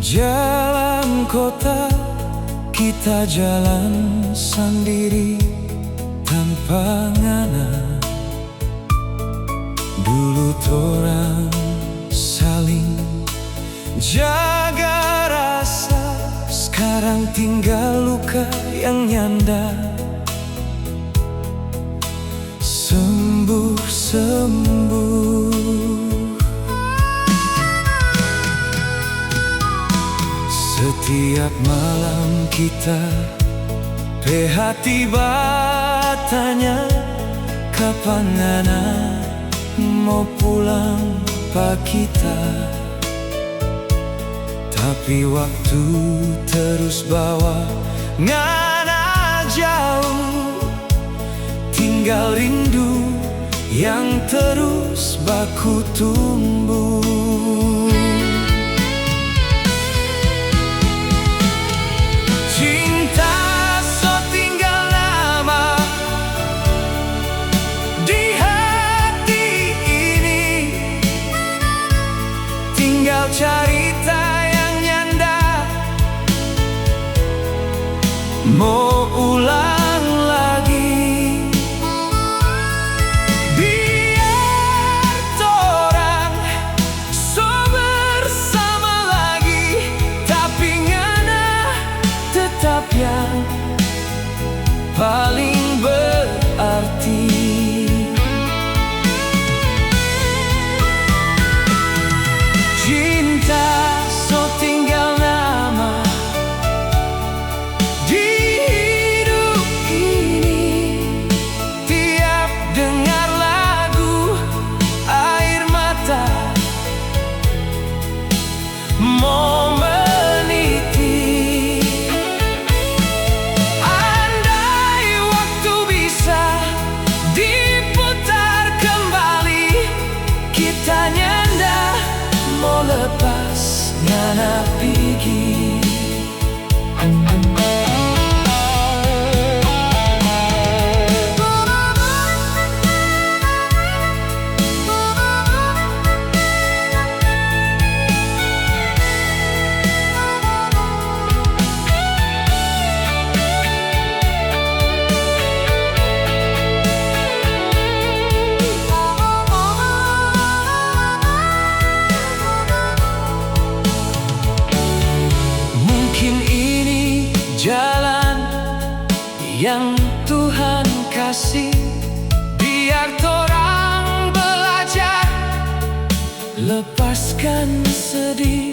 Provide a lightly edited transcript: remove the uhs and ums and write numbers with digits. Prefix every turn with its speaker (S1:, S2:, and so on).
S1: Jalan kota kita jalan sendiri tanpa ngana. Dulu torang saling jaga rasa, sekarang tinggal luka yang nyanda. Sembuh-sembuh. Setiap malam kita hati bertanya, kapan ngana mau pulang pak kita. Tapi waktu terus bawa ngana jauh, tinggal rindu yang terus baku tumbuh. Cinta so tinggal lama di hati ini, tinggal cerita yang nyanda mau ulang lagi. Biar torang so bersama lagi, tapi ngana tetap yang paling berarti. Cinta so tinggal nama di hidup ini, tiap dengar lagu air mata mau meniti. Andai waktu bisa diputar kembali, kita nyanda mau lepas ngana pergi. Mungkin ini jalan yang Tuhan kasih, biar torang belajar lepaskan sedih.